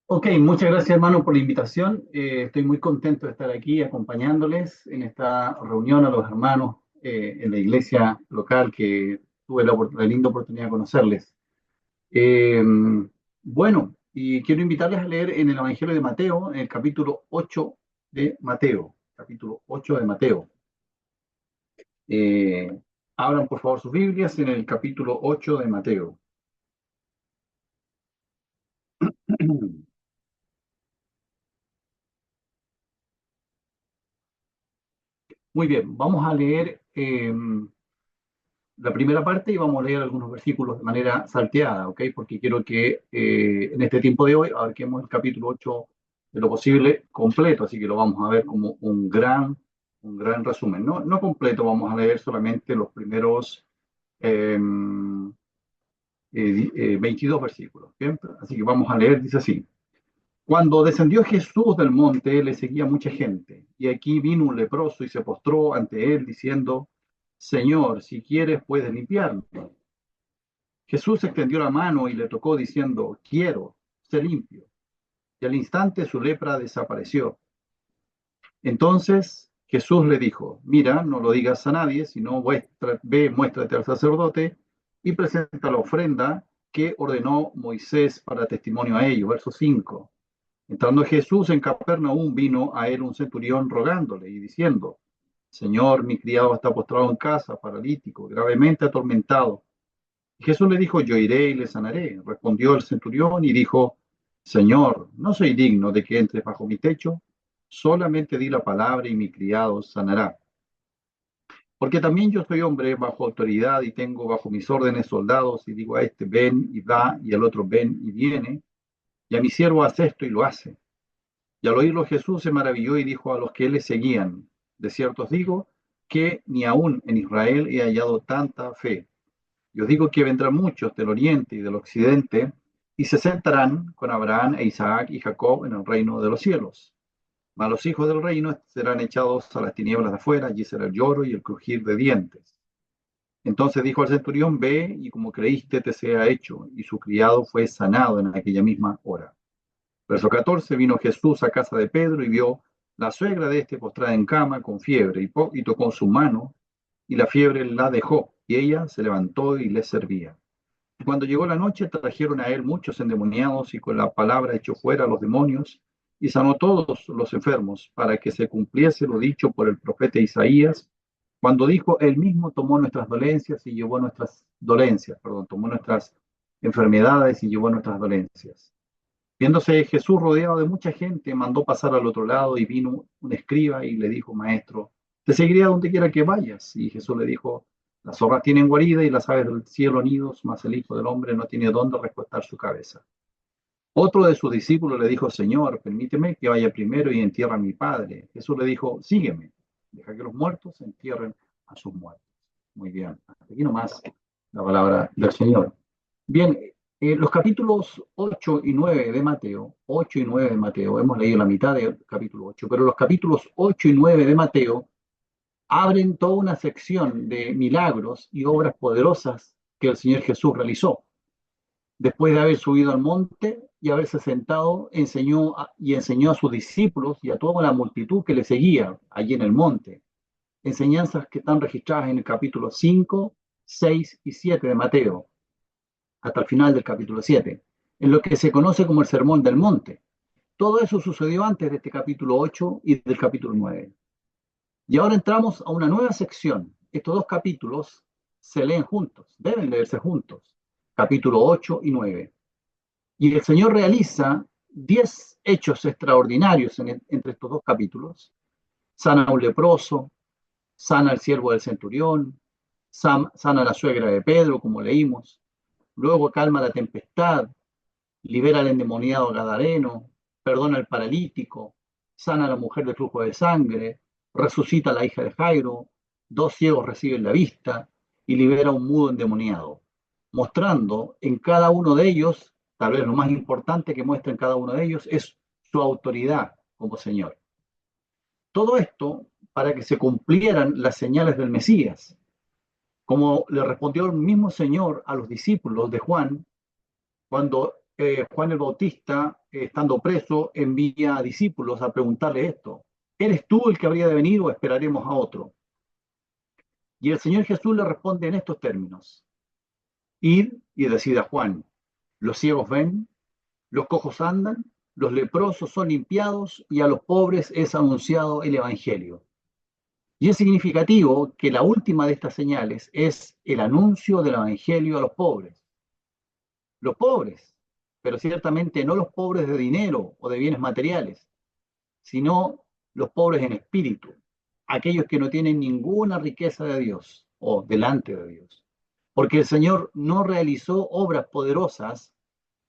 Ok, muchas gracias hermano por la invitación. Estoy muy contento de estar aquí acompañándoles en esta reunión a los hermanos en la iglesia local que tuve la linda oportunidad de conocerles. Eh, bueno, y quiero invitarles a leer en el Evangelio de Mateo, en el capítulo 8 de Mateo. Capítulo 8 de Mateo. Eh, Abran por favor sus Biblias en el capítulo 8 de Mateo. Muy bien, vamos a leer la primera parte y vamos a leer algunos versículos de manera salteada, ¿ok? Porque quiero que en este tiempo de hoy abarquemos el capítulo 8 de lo posible completo, así que lo vamos a ver como un gran resumen. No, no completo, vamos a leer solamente los primeros 22 versículos, ¿bien? Así que vamos a leer, dice así. Cuando descendió Jesús del monte, le seguía mucha gente, y aquí vino un leproso y se postró ante él, diciendo, Señor, si quieres, puedes limpiarme. Jesús extendió la mano y le tocó, diciendo, quiero, sé limpio. Y al instante su lepra desapareció. Entonces Jesús le dijo, mira, no lo digas a nadie, sino ve, muéstrate al sacerdote y presenta la ofrenda que ordenó Moisés para testimonio a ellos. Verso 5. Entrando Jesús en Capernaum, vino a él un centurión rogándole y diciendo, Señor, mi criado está postrado en casa, paralítico, gravemente atormentado. Y Jesús le dijo, yo iré y le sanaré. Respondió el centurión y dijo, Señor, no soy digno de que entres bajo mi techo, solamente di la palabra y mi criado sanará. Porque también yo soy hombre bajo autoridad y tengo bajo mis órdenes soldados y digo a este ven y va y al otro ven y viene, y a mi siervo hace esto y lo hace. Y al oírlo Jesús se maravilló y dijo a los que le seguían, de cierto os digo que ni aún en Israel he hallado tanta fe. Y os digo que vendrán muchos del oriente y del occidente y se sentarán con Abraham e Isaac y Jacob en el reino de los cielos. Mas los hijos del reino serán echados a las tinieblas de afuera, allí será el lloro y el crujir de dientes. Entonces dijo al centurión, ve y como creíste te sea hecho. Y su criado fue sanado en aquella misma hora. Verso 14, vino Jesús a casa de Pedro y vio la suegra de este postrada en cama con fiebre y tocó su mano y la fiebre la dejó y ella se levantó y le servía. Y cuando llegó la noche trajeron a él muchos endemoniados y con la palabra echó fuera a los demonios y sanó todos los enfermos para que se cumpliese lo dicho por el profeta Isaías cuando dijo, él mismo tomó nuestras dolencias y llevó nuestras dolencias, perdón, tomó nuestras enfermedades y llevó nuestras dolencias. Viéndose Jesús rodeado de mucha gente, mandó pasar al otro lado y vino un escriba y le dijo, Maestro, te seguiré a donde quiera que vayas. Y Jesús le dijo, las zorras tienen guarida y las aves del cielo nidos, mas el Hijo del Hombre no tiene dónde recostar su cabeza. Otro de sus discípulos le dijo, Señor, permíteme que vaya primero y entierre a mi padre. Jesús le dijo, sígueme, deja que los muertos entierren a sus muertos. Muy bien, hasta aquí nomás la palabra del Señor. Bien, los capítulos 8 y 9 de Mateo, 8 y 9 de Mateo, hemos leído la mitad del capítulo 8, pero los capítulos 8 y 9 de Mateo abren toda una sección de milagros y obras poderosas que el Señor Jesús realizó. Después de haber subido al monte y haberse sentado, enseñó a sus discípulos y a toda la multitud que le seguía allí en el monte. Enseñanzas que están registradas en el capítulo 5, 6 y 7 de Mateo hasta el final del capítulo 7, en lo que se conoce como el Sermón del Monte. Todo eso sucedió antes de este capítulo 8 y del capítulo 9. Y ahora entramos a una nueva sección. Estos dos capítulos se leen juntos, deben leerse juntos, capítulo 8 y 9. Y el Señor realiza 10 hechos extraordinarios entre estos dos capítulos. Sana a un leproso, sana al siervo del centurión, sana a la suegra de Pedro, como leímos. Luego calma la tempestad, libera al endemoniado gadareno, perdona al paralítico, sana a la mujer de flujo de sangre, resucita a la hija de Jairo, dos ciegos reciben la vista y libera a un mudo endemoniado, mostrando en cada uno de ellos, tal vez lo más importante que muestra en cada uno de ellos es su autoridad como Señor. Todo esto para que se cumplieran las señales del Mesías, como le respondió el mismo Señor a los discípulos de Juan, cuando Juan el Bautista, estando preso, envía a discípulos a preguntarle esto: ¿eres tú el que habría de venir o esperaremos a otro? Y el Señor Jesús le responde en estos términos: id y decid a Juan, los ciegos ven, los cojos andan, los leprosos son limpiados y a los pobres es anunciado el Evangelio. Y es significativo que la última de estas señales es el anuncio del Evangelio a los pobres. Los pobres, pero ciertamente no los pobres de dinero o de bienes materiales, sino los pobres en espíritu, aquellos que no tienen ninguna riqueza de Dios o delante de Dios. Porque el Señor no realizó obras poderosas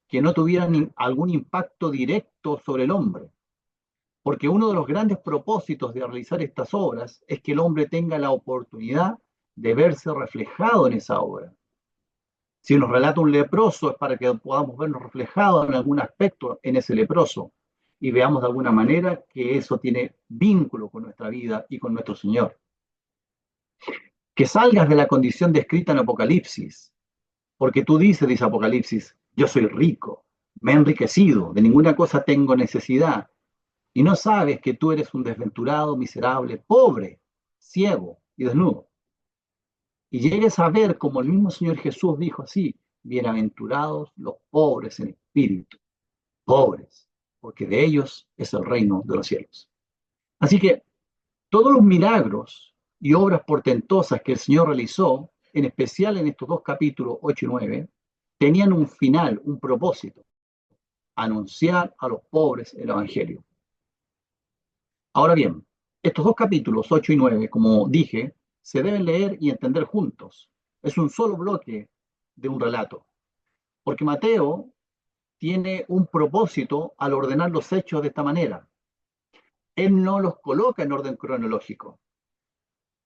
que no tuvieran algún impacto directo sobre el hombre. Porque uno de los grandes propósitos de realizar estas obras es que el hombre tenga la oportunidad de verse reflejado en esa obra. Si nos relata un leproso es para que podamos vernos reflejados en algún aspecto en ese leproso y veamos de alguna manera que eso tiene vínculo con nuestra vida y con nuestro Señor. Que salgas de la condición descrita en Apocalipsis, porque tú dices, dice Apocalipsis, yo soy rico, me he enriquecido, de ninguna cosa tengo necesidad, y no sabes que tú eres un desventurado, miserable, pobre, ciego y desnudo. Y llegues a ver como el mismo Señor Jesús dijo así: bienaventurados los pobres en espíritu, pobres, porque de ellos es el reino de los cielos. Así que todos los milagros y obras portentosas que el Señor realizó, en especial en estos dos capítulos 8 y 9, tenían un final, un propósito: anunciar a los pobres el Evangelio. Ahora bien, estos dos capítulos 8 y 9, como dije, se deben leer y entender juntos. Es un solo bloque de un relato, porque Mateo tiene un propósito al ordenar los hechos de esta manera. Él no los coloca en orden cronológico,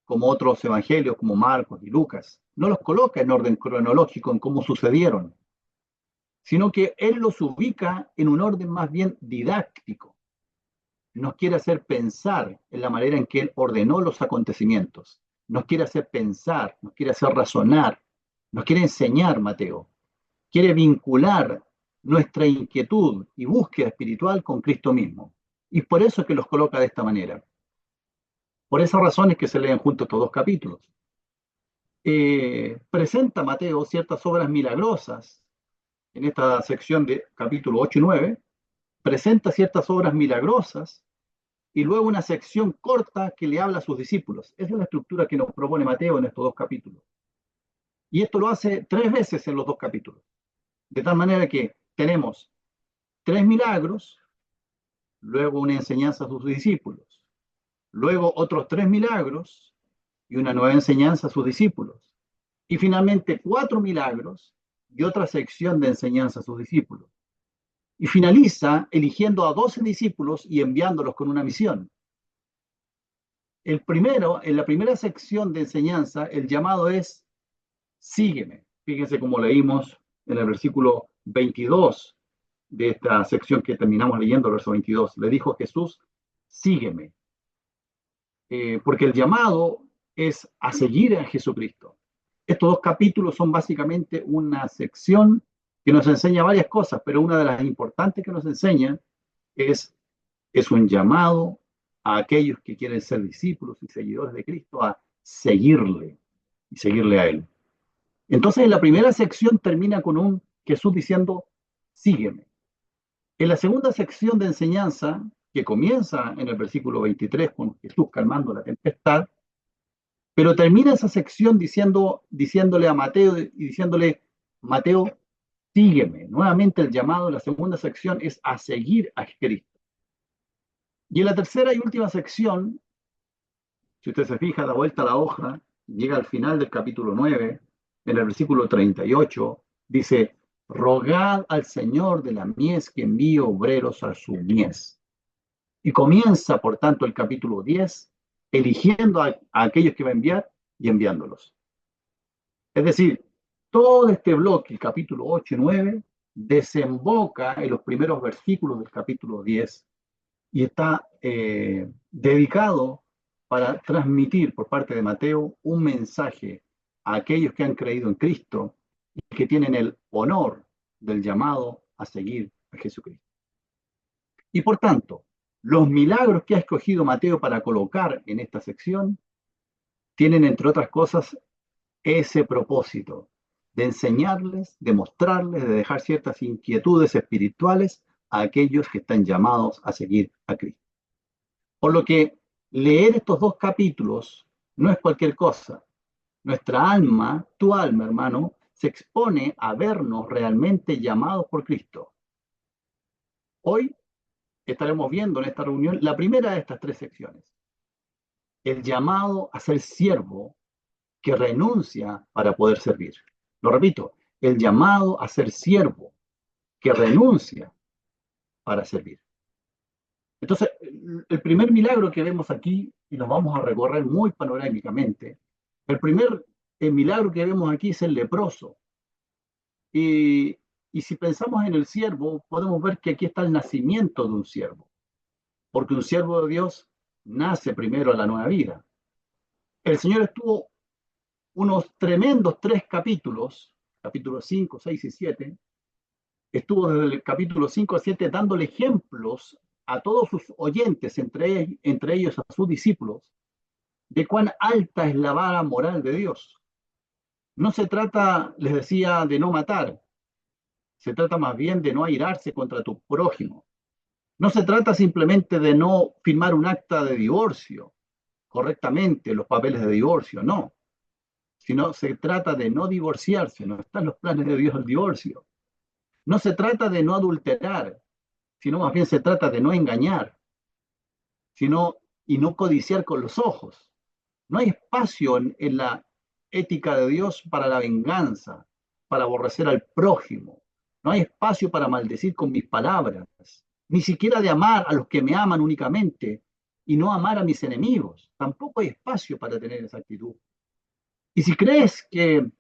como otros evangelios como Marcos y Lucas. No los coloca en orden cronológico en cómo sucedieron, sino que él los ubica en un orden más bien didáctico. Nos quiere hacer pensar en la manera en que él ordenó los acontecimientos. Nos quiere hacer pensar, nos quiere hacer razonar, nos quiere enseñar Mateo. Quiere vincular nuestra inquietud y búsqueda espiritual con Cristo mismo. Y por eso es que los coloca de esta manera. Por esa razón es que se leen juntos estos dos capítulos. Presenta Mateo ciertas obras milagrosas en esta sección de capítulo 8 y 9. Presenta ciertas obras milagrosas y luego una sección corta que le habla a sus discípulos. Esa es la estructura que nos propone Mateo en estos dos capítulos. Y esto lo hace 3 veces en los dos capítulos. De tal manera que tenemos 3 milagros, luego una enseñanza a sus discípulos, luego otros 3 milagros y una nueva enseñanza a sus discípulos, y finalmente 4 milagros y otra sección de enseñanza a sus discípulos. Y finaliza eligiendo a 12 discípulos y enviándolos con una misión. En la primera sección de enseñanza, el llamado es: sígueme. Fíjense cómo leímos en el versículo 22 de esta sección que terminamos leyendo, el verso 22. Le dijo Jesús: sígueme. Porque el llamado es a seguir a Jesucristo. Estos dos capítulos son básicamente una sección que nos enseña varias cosas, pero una de las importantes que nos enseña es un llamado a aquellos que quieren ser discípulos y seguidores de Cristo a seguirle y seguirle a Él. Entonces, en la primera sección termina con un Jesús diciendo: sígueme. En la segunda sección de enseñanza, que comienza en el versículo 23 con Jesús calmando la tempestad, pero termina esa sección diciéndole a Mateo y diciéndole: Mateo, sígueme. Nuevamente el llamado en la segunda sección es a seguir a Cristo. Y en la tercera y última sección, si usted se fija, da vuelta a la hoja, llega al final del capítulo 9, en el versículo 38, dice: rogad al Señor de la mies que envíe obreros a su mies. Y comienza, por tanto, el capítulo 10, eligiendo a aquellos que va a enviar y enviándolos. Es decir, todo este bloque, el capítulo 8 y 9, desemboca en los primeros versículos del capítulo 10 y está dedicado para transmitir por parte de Mateo un mensaje a aquellos que han creído en Cristo y que tienen el honor del llamado a seguir a Jesucristo. Y por tanto, los milagros que ha escogido Mateo para colocar en esta sección tienen, entre otras cosas, ese propósito de enseñarles, de mostrarles, de dejar ciertas inquietudes espirituales a aquellos que están llamados a seguir a Cristo. Por lo que leer estos dos capítulos no es cualquier cosa. Nuestra alma, tu alma, hermano, se expone a vernos realmente llamados por Cristo. Hoy estaremos viendo en esta reunión la primera de estas tres secciones. El llamado a ser siervo que renuncia para poder servir. Lo repito, el llamado a ser siervo que renuncia para servir. Entonces, el primer milagro que vemos aquí, y nos vamos a recorrer muy panorámicamente, el primer milagro que vemos aquí es el leproso. Y, y si pensamos en el siervo, podemos ver que aquí está el nacimiento de un siervo, porque un siervo de Dios nace primero a la nueva vida. El Señor estuvo unos tremendos 3 capítulos, capítulos 5, 6 y 7, estuvo desde el capítulo 5 a 7 dándole ejemplos a todos sus oyentes, entre ellos a sus discípulos, de cuán alta es la vara moral de Dios. No se trata, les decía, de no matar, se trata más bien de no airarse contra tu prójimo. No se trata simplemente de no firmar un acta de divorcio correctamente, los papeles de divorcio, no. Sino se trata de no divorciarse, no están los planes de Dios el divorcio. No se trata de no adulterar, sino más bien se trata de no engañar, sino y no codiciar con los ojos. No hay espacio en la ética de Dios para la venganza, para aborrecer al prójimo. No hay espacio para maldecir con mis palabras, ni siquiera de amar a los que me aman únicamente y no amar a mis enemigos. Tampoco hay espacio para tener esa actitud. Y si crees que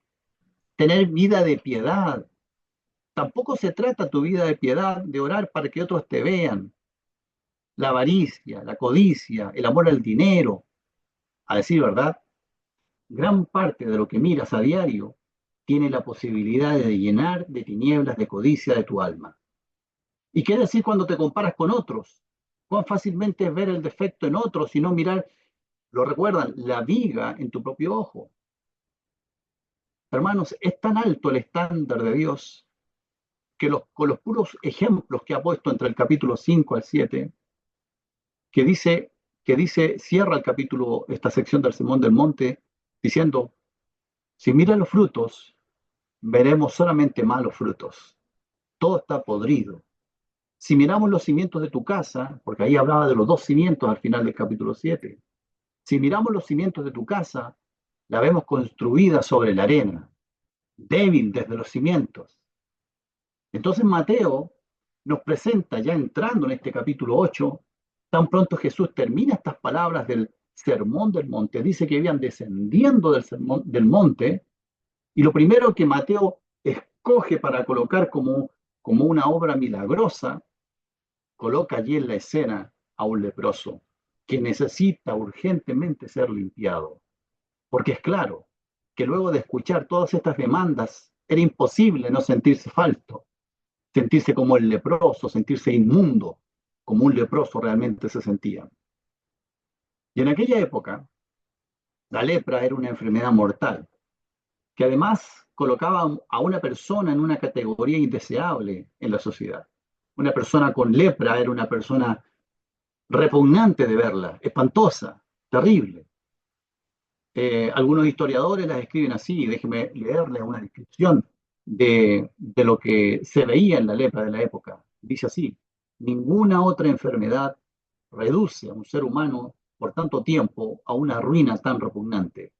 tener vida de piedad, tampoco se trata tu vida de piedad de orar para que otros te vean. La avaricia, la codicia, el amor al dinero, a decir verdad, gran parte de lo que miras a diario tiene la posibilidad de llenar de tinieblas de codicia de tu alma. ¿Y qué decir cuando te comparas con otros? Cuán fácilmente es ver el defecto en otros y no mirar, lo recuerdan, la viga en tu propio ojo. Hermanos, es tan alto el estándar de Dios que con los puros ejemplos que ha puesto entre el capítulo 5 al 7, que dice, cierra el capítulo, esta sección del Sermón del Monte, diciendo, si miras los frutos, veremos solamente malos frutos. Todo está podrido. Si miramos los cimientos de tu casa, porque ahí hablaba de los dos cimientos al final del capítulo 7, si miramos los cimientos de tu casa, la vemos construida sobre la arena, débil desde los cimientos. Entonces Mateo nos presenta, ya entrando en este capítulo 8, tan pronto Jesús termina estas palabras del Sermón del Monte, dice que iban descendiendo del monte, y lo primero que Mateo escoge para colocar como una obra milagrosa, coloca allí en la escena a un leproso que necesita urgentemente ser limpiado. Porque es claro que luego de escuchar todas estas demandas, era imposible no sentirse falto, sentirse como el leproso, sentirse inmundo, como un leproso realmente se sentía. Y en aquella época, la lepra era una enfermedad mortal, que además colocaba a una persona en una categoría indeseable en la sociedad. Una persona con lepra era una persona repugnante de verla, espantosa, terrible. Algunos historiadores las escriben así, déjenme leerles una descripción de lo que se veía en la lepra de la época. Dice así, ninguna otra enfermedad reduce a un ser humano por tanto tiempo a una ruina tan repugnante.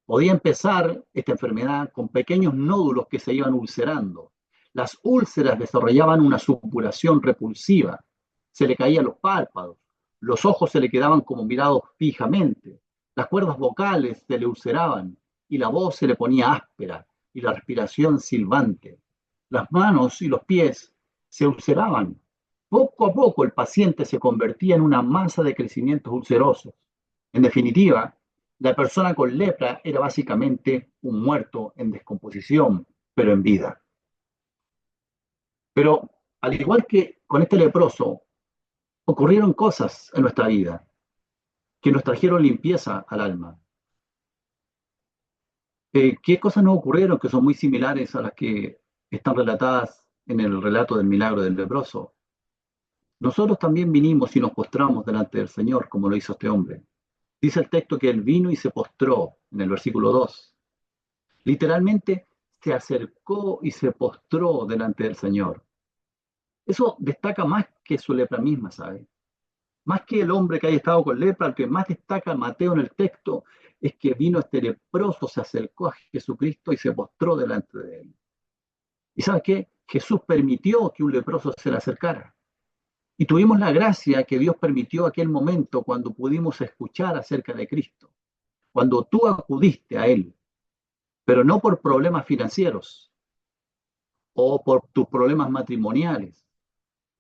Podía empezar esta enfermedad con pequeños nódulos que se iban ulcerando. Las úlceras desarrollaban una supuración repulsiva, se le caían los párpados, los ojos se le quedaban como mirados fijamente, las cuerdas vocales se le ulceraban y la voz se le ponía áspera y la respiración silbante. Las manos y los pies se ulceraban. Poco a poco el paciente se convertía en una masa de crecimientos ulcerosos. En definitiva, la persona con lepra era básicamente un muerto en descomposición, pero en vida. Pero al igual que con este leproso, ocurrieron cosas en nuestra vida que nos trajeron limpieza al alma. ¿Qué cosas nos ocurrieron que son muy similares a las que están relatadas en el relato del milagro del leproso? Nosotros también vinimos y nos postramos delante del Señor, como lo hizo este hombre. Dice el texto que él vino y se postró, en el versículo 2. Literalmente, se acercó y se postró delante del Señor. Eso destaca más que su lepra misma, ¿sabe? Más que el hombre que haya estado con lepra, el que más destaca Mateo en el texto es que vino este leproso, se acercó a Jesucristo y se postró delante de él. ¿Y sabe qué? Jesús permitió que un leproso se le acercara. Y tuvimos la gracia que Dios permitió aquel momento cuando pudimos escuchar acerca de Cristo. Cuando tú acudiste a Él, pero no por problemas financieros o por tus problemas matrimoniales.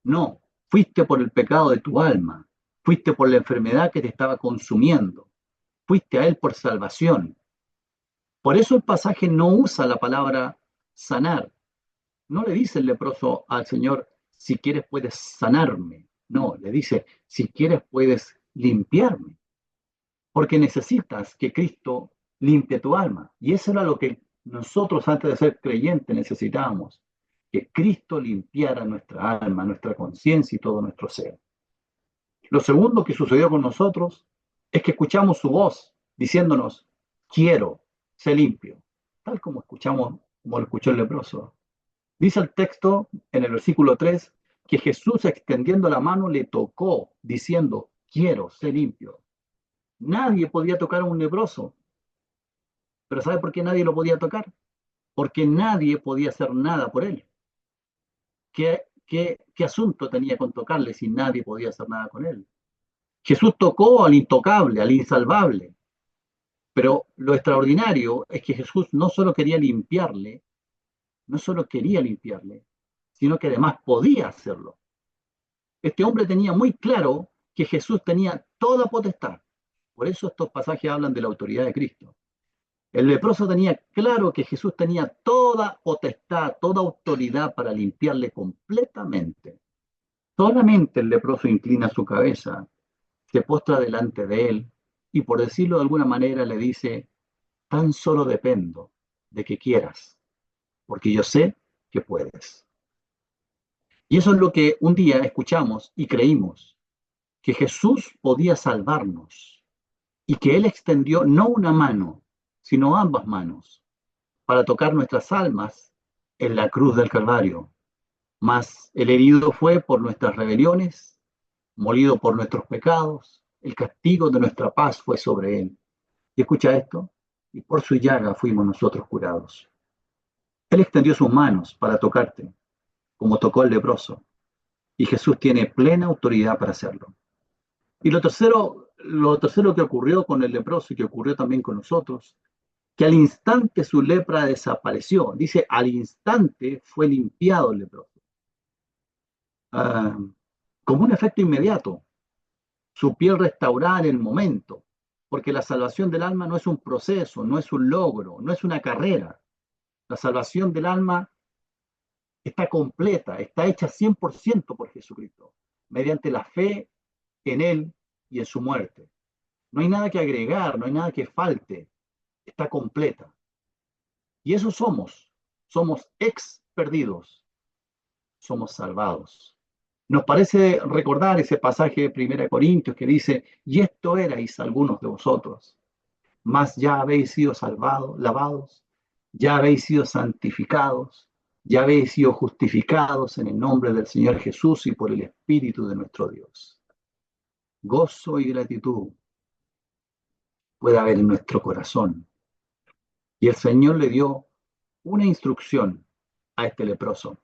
No, fuiste por el pecado de tu alma. Fuiste por la enfermedad que te estaba consumiendo. Fuiste a Él por salvación. Por eso el pasaje no usa la palabra sanar. No le dice el leproso al Señor, si quieres puedes sanarme. No, le dice, si quieres puedes limpiarme. Porque necesitas que Cristo limpie tu alma. Y eso era lo que nosotros antes de ser creyentes necesitábamos, que Cristo limpiara nuestra alma, nuestra conciencia y todo nuestro ser. Lo segundo que sucedió con nosotros es que escuchamos su voz diciéndonos, quiero, sé limpio, tal como escuchamos, como lo escuchó el leproso. Dice el texto en el versículo 3 que Jesús extendiendo la mano le tocó diciendo, quiero, sé limpio. Nadie podía tocar a un leproso, pero ¿sabe por qué nadie lo podía tocar? Porque nadie podía hacer nada por él. ¿Qué asunto tenía con tocarle si nadie podía hacer nada con él? Jesús tocó al intocable, al insalvable, pero lo extraordinario es que Jesús no solo quería limpiarle, no solo quería limpiarle, sino que además podía hacerlo. Este hombre tenía muy claro que Jesús tenía toda potestad. Por eso estos pasajes hablan de la autoridad de Cristo. El leproso tenía claro que Jesús tenía toda potestad, toda autoridad para limpiarle completamente. Solamente el leproso inclina su cabeza, se postra delante de él y por decirlo de alguna manera le dice, tan solo dependo de que quieras, porque yo sé que puedes. Y eso es lo que un día escuchamos y creímos, que Jesús podía salvarnos y que Él extendió no una mano, sino ambas manos para tocar nuestras almas en la cruz del Calvario. Mas el herido fue por nuestras rebeliones, molido por nuestros pecados, el castigo de nuestra paz fue sobre Él. Y escucha esto, y por su llaga fuimos nosotros curados. Él extendió sus manos para tocarte, como tocó el leproso, y Jesús tiene plena autoridad para hacerlo. Y lo tercero que ocurrió con el leproso y que ocurrió también con nosotros, que al instante su lepra desapareció. Dice, al instante fue limpiado el leproso. Ah, como un efecto inmediato, su piel restaurada en el momento, porque la salvación del alma no es un proceso, no es un logro, no es una carrera. La salvación del alma está completa, está hecha 100% por Jesucristo, mediante la fe en Él y en su muerte. No hay nada que agregar, no hay nada que falte, está completa. Y eso somos ex perdidos, somos salvados. Nos parece recordar ese pasaje de 1 Corintios que dice, y esto erais algunos de vosotros, mas ya habéis sido salvados, lavados, ya habéis sido santificados, ya habéis sido justificados en el nombre del Señor Jesús y por el Espíritu de nuestro Dios. Gozo y gratitud puede haber en nuestro corazón. Y el Señor le dio una instrucción a este leproso,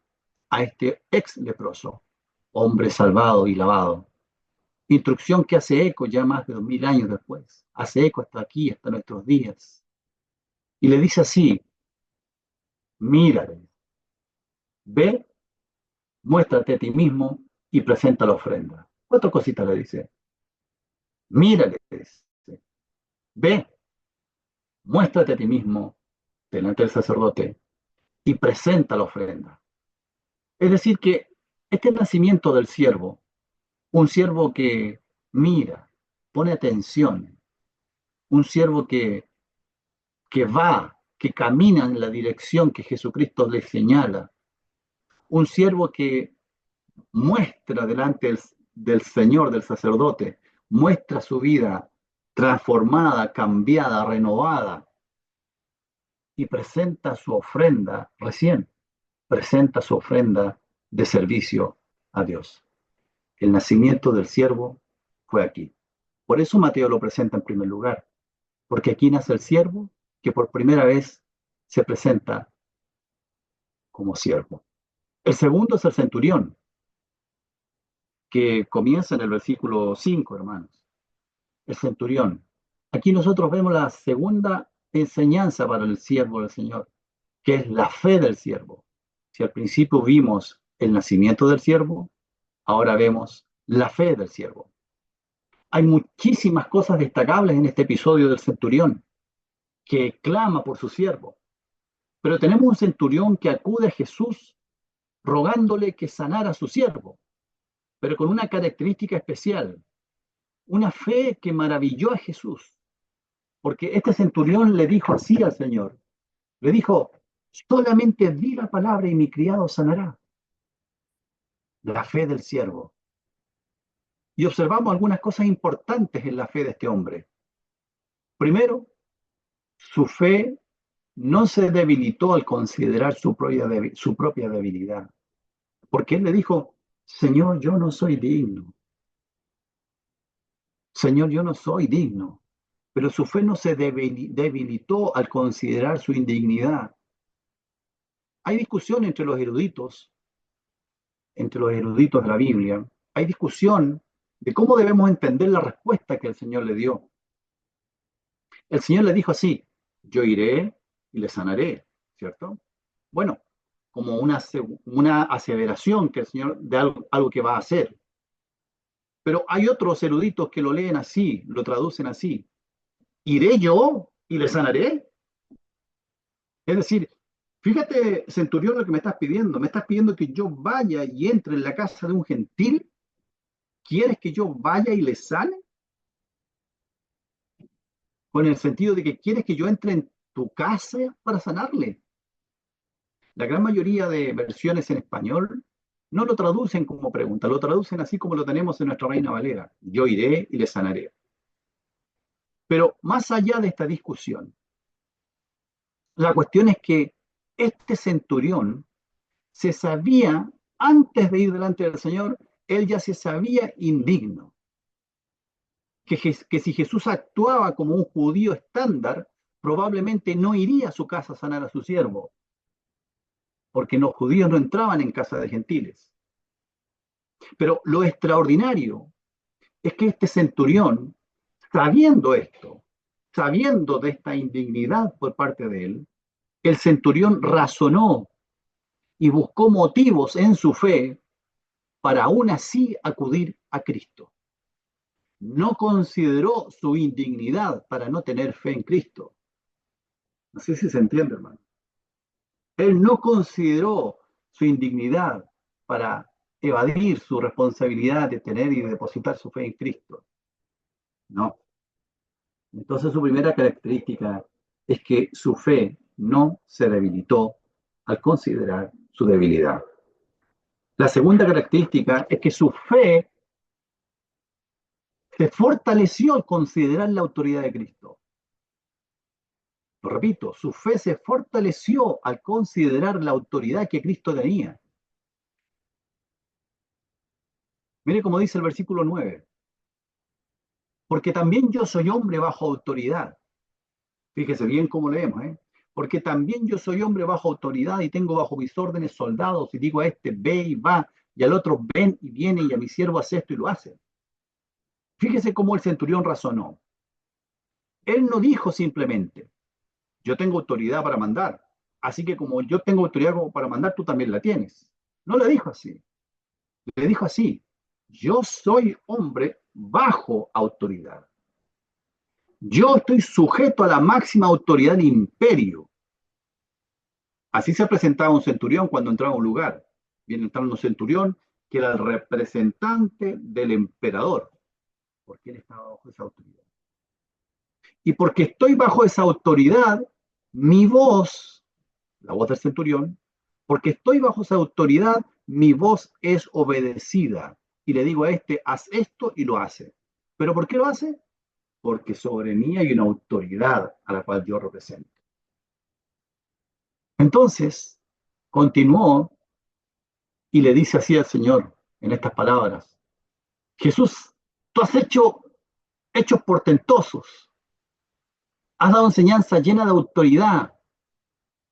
a este ex leproso, hombre salvado y lavado. Instrucción que hace eco ya más de 2000 años después, hace eco hasta aquí, hasta nuestros días. Y le dice así, mírale, ve, muéstrate a ti mismo y presenta la ofrenda. Cuatro cositas le dice. Mírale, Ve, muéstrate a ti mismo delante del sacerdote y presenta la ofrenda. Es decir, que este nacimiento del siervo, un siervo que mira, pone atención, un siervo que va, que camina en la dirección que Jesucristo le señala, un siervo que muestra delante del Señor, del sacerdote, muestra su vida transformada, cambiada, renovada y presenta su ofrenda, recién presenta su ofrenda de servicio a Dios. El nacimiento del siervo fue aquí. Por eso Mateo lo presenta en primer lugar, porque aquí nace el siervo que por primera vez se presenta como siervo. El segundo es el centurión, que comienza en el versículo 5, hermanos. El centurión. Aquí nosotros vemos la segunda enseñanza para el siervo del Señor, que es la fe del siervo. Si al principio vimos el nacimiento del siervo, ahora vemos la fe del siervo. Hay muchísimas cosas destacables en este episodio del centurión, que clama por su siervo. Pero tenemos un centurión que acude a Jesús rogándole que sanara a su siervo, pero con una característica especial, una fe que maravilló a Jesús, porque este centurión le dijo así al Señor, le dijo, solamente di la palabra y mi criado sanará. La fe del siervo. Y observamos algunas cosas importantes en la fe de este hombre. Primero, su fe no se debilitó al considerar su propia debilidad, porque él le dijo, Señor, yo no soy digno. Señor, yo no soy digno. Pero su fe no se debilitó al considerar su indignidad. Hay discusión entre los eruditos de la Biblia, hay discusión de cómo debemos entender la respuesta que el Señor le dio. El Señor le dijo así, yo iré y le sanaré, ¿cierto? Bueno, como una aseveración que el Señor de algo que va a hacer. Pero hay otros eruditos que lo leen así, lo traducen así. ¿Iré yo y le sanaré? Es decir, fíjate, centurión, lo que me estás pidiendo. Me estás pidiendo que yo vaya y entre en la casa de un gentil. ¿Quieres que yo vaya y le sane? Con el sentido de que quieres que yo entre en tu casa para sanarle. La gran mayoría de versiones en español no lo traducen como pregunta, lo traducen así como lo tenemos en nuestra Reina Valera. Yo iré y le sanaré. Pero más allá de esta discusión, la cuestión es que este centurión se sabía, antes de ir delante del Señor, él ya se sabía indigno. Que si Jesús actuaba como un judío estándar, probablemente no iría a su casa a sanar a su siervo, porque los judíos no entraban en casa de gentiles. Pero lo extraordinario es que este centurión, sabiendo esto, sabiendo de esta indignidad por parte de él, el centurión razonó y buscó motivos en su fe para aún así acudir a Cristo. No consideró su indignidad para no tener fe en Cristo. No sé si se entiende, hermano. Él no consideró su indignidad para evadir su responsabilidad de tener y depositar su fe en Cristo. No. Entonces su primera característica es que su fe no se debilitó al considerar su debilidad. La segunda característica es que su fe se fortaleció al considerar la autoridad de Cristo. Lo repito, su fe se fortaleció al considerar la autoridad que Cristo tenía. Mire cómo dice el versículo 9. Porque también yo soy hombre bajo autoridad. Fíjese bien cómo leemos, ¿eh? Porque también yo soy hombre bajo autoridad y tengo bajo mis órdenes soldados y digo a este ve y va y al otro ven y viene y a mi siervo hace esto y lo hace. Fíjese cómo el centurión razonó. Él no dijo simplemente, yo tengo autoridad para mandar, así que como yo tengo autoridad para mandar, tú también la tienes. No le dijo así. Le dijo así, yo soy hombre bajo autoridad. Yo estoy sujeto a la máxima autoridad del imperio. Así se presentaba un centurión cuando entraba a un lugar. Viene entrando un centurión que era el representante del emperador, porque él estaba bajo esa autoridad. Y porque estoy bajo esa autoridad, mi voz, la voz del centurión, porque estoy bajo esa autoridad, mi voz es obedecida. Y le digo a este, haz esto y lo hace. ¿Pero por qué lo hace? Porque sobre mí hay una autoridad a la cual yo represento. Entonces, continuó y le dice así al Señor en estas palabras, Jesús, tú has hecho hechos portentosos, has dado enseñanza llena de autoridad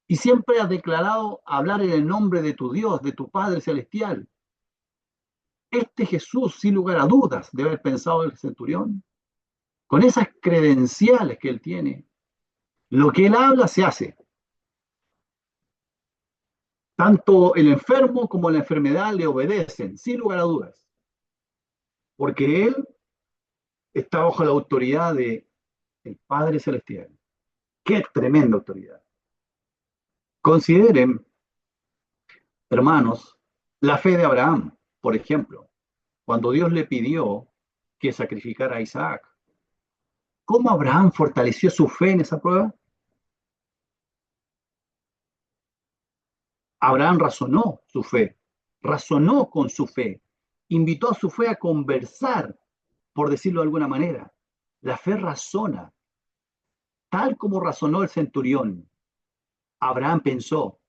y siempre has declarado hablar en el nombre de tu Dios, de tu Padre Celestial. Este Jesús, sin lugar a dudas, debe haber pensado el centurión, con esas credenciales que él tiene, lo que él habla se hace. Tanto el enfermo como la enfermedad le obedecen, sin lugar a dudas, porque él está bajo la autoridad del Padre Celestial. ¡Qué tremenda autoridad! Consideren, hermanos, la fe de Abraham, por ejemplo, cuando Dios le pidió que sacrificara a Isaac. ¿Cómo Abraham fortaleció su fe en esa prueba? Abraham razonó con su fe, invitó a su fe a conversar, por decirlo de alguna manera. La fe razona, tal como razonó el centurión. Abraham pensó,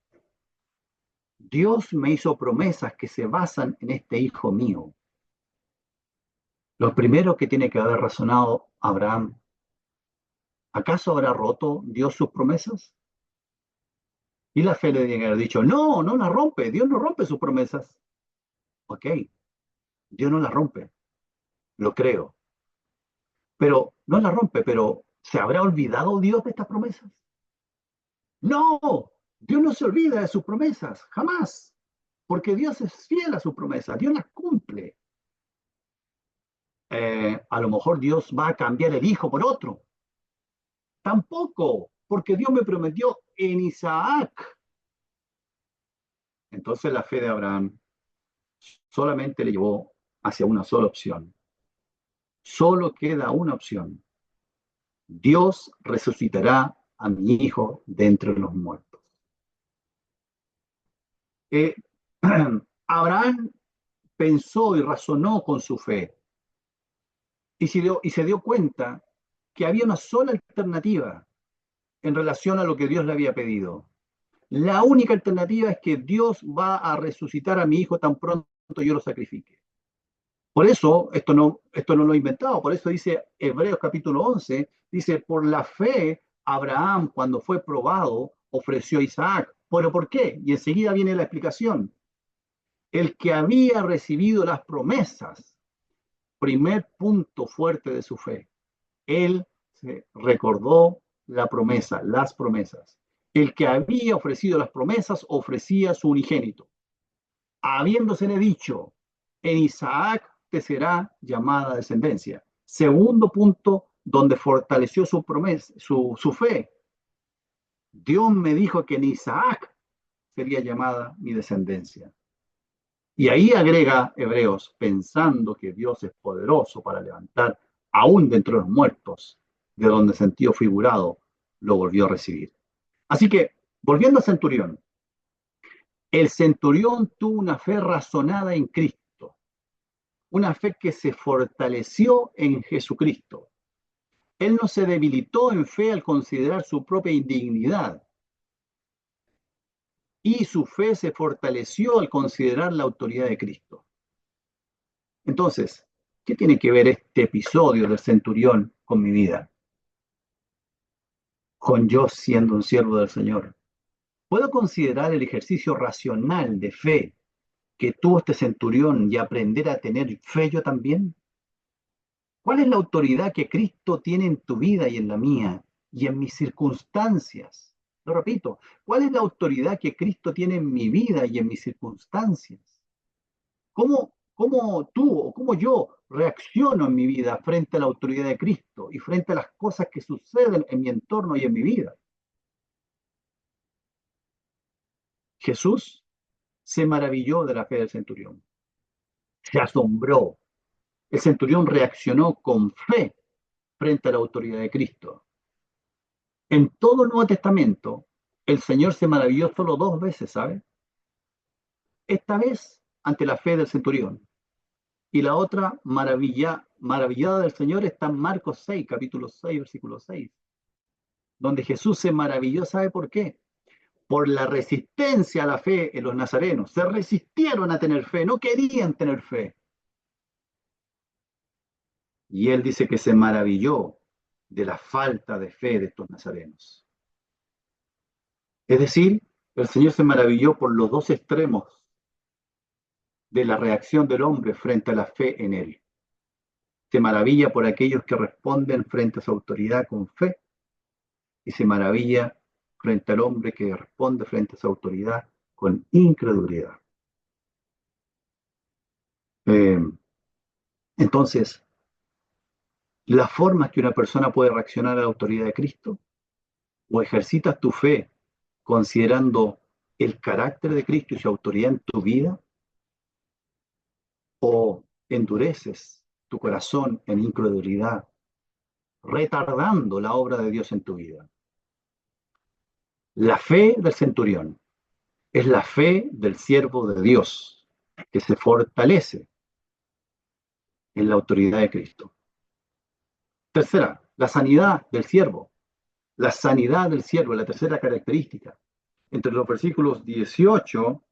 Dios me hizo promesas que se basan en este hijo mío. Lo primero que tiene que haber razonado Abraham, ¿acaso habrá roto Dios sus promesas? Y la fe le tiene que haber dicho, no, no las rompe, Dios no rompe sus promesas. Ok, Dios no las rompe, lo creo. Pero no las rompe, pero ¿se habrá olvidado Dios de estas promesas? No, Dios no se olvida de sus promesas, jamás, porque Dios es fiel a sus promesas, Dios las cumple. A lo mejor Dios va a cambiar el hijo por otro. Tampoco, porque Dios me prometió en Isaac. Entonces la fe de Abraham solamente le llevó hacia una sola opción. Solo queda una opción. Dios resucitará a mi hijo de entre los muertos. Eh, Abraham pensó y razonó con su fe y se dio cuenta que había una sola alternativa en relación a lo que Dios le había pedido. La única alternativa es que Dios va a resucitar a mi hijo tan pronto yo lo sacrifique. Por eso, esto no lo he inventado, por eso dice Hebreos capítulo 11, dice, por la fe, Abraham, cuando fue probado, ofreció a Isaac. ¿Pero por qué? Y enseguida viene la explicación. El que había recibido las promesas, primer punto fuerte de su fe, él se recordó la promesa, las promesas. El que había ofrecido las promesas ofrecía su unigénito. Habiéndosele dicho, en Isaac te será llamada descendencia. Segundo punto donde fortaleció su promesa, su fe. Dios me dijo que en Isaac sería llamada mi descendencia. Y ahí agrega Hebreos, pensando que Dios es poderoso para levantar aún de entre los muertos, de donde sentido figurado lo volvió a recibir. Así que, volviendo al centurión, el centurión tuvo una fe razonada en Cristo, una fe que se fortaleció en Jesucristo. Él no se debilitó en fe al considerar su propia indignidad, y su fe se fortaleció al considerar la autoridad de Cristo. Entonces, ¿qué tiene que ver este episodio del centurión con mi vida? Con yo siendo un siervo del Señor. ¿Puedo considerar el ejercicio racional de fe que tuvo este centurión y aprender a tener fe yo también? ¿Cuál es la autoridad que Cristo tiene en tu vida y en la mía y en mis circunstancias? Lo repito, ¿cuál es la autoridad que Cristo tiene en mi vida y en mis circunstancias? ¿Cómo tú o cómo yo reacciono en mi vida frente a la autoridad de Cristo y frente a las cosas que suceden en mi entorno y en mi vida? Jesús se maravilló de la fe del centurión, se asombró. El centurión reaccionó con fe frente a la autoridad de Cristo. En todo el Nuevo Testamento, el Señor se maravilló solo dos veces, ¿sabe? Esta vez ante la fe del centurión. Y la otra maravillada del Señor está en Marcos 6, capítulo 6, versículo 6, donde Jesús se maravilló, ¿sabe por qué? Por la resistencia a la fe en los nazarenos. Se resistieron a tener fe, no querían tener fe. Y él dice que se maravilló de la falta de fe de estos nazarenos. Es decir, el Señor se maravilló por los dos extremos de la reacción del hombre frente a la fe en él. Se maravilla por aquellos que responden frente a su autoridad con fe y se maravilla frente al hombre que responde frente a su autoridad con incredulidad. Eh, entonces, la forma que una persona puede reaccionar a la autoridad de Cristo, o ejercitas tu fe considerando el carácter de Cristo y su autoridad en tu vida, o endureces tu corazón en incredulidad, retardando la obra de Dios en tu vida. La fe del centurión es la fe del siervo de Dios, que se fortalece en la autoridad de Cristo. Tercera, la sanidad del siervo. La sanidad del siervo, la tercera característica. Entre los versículos 18,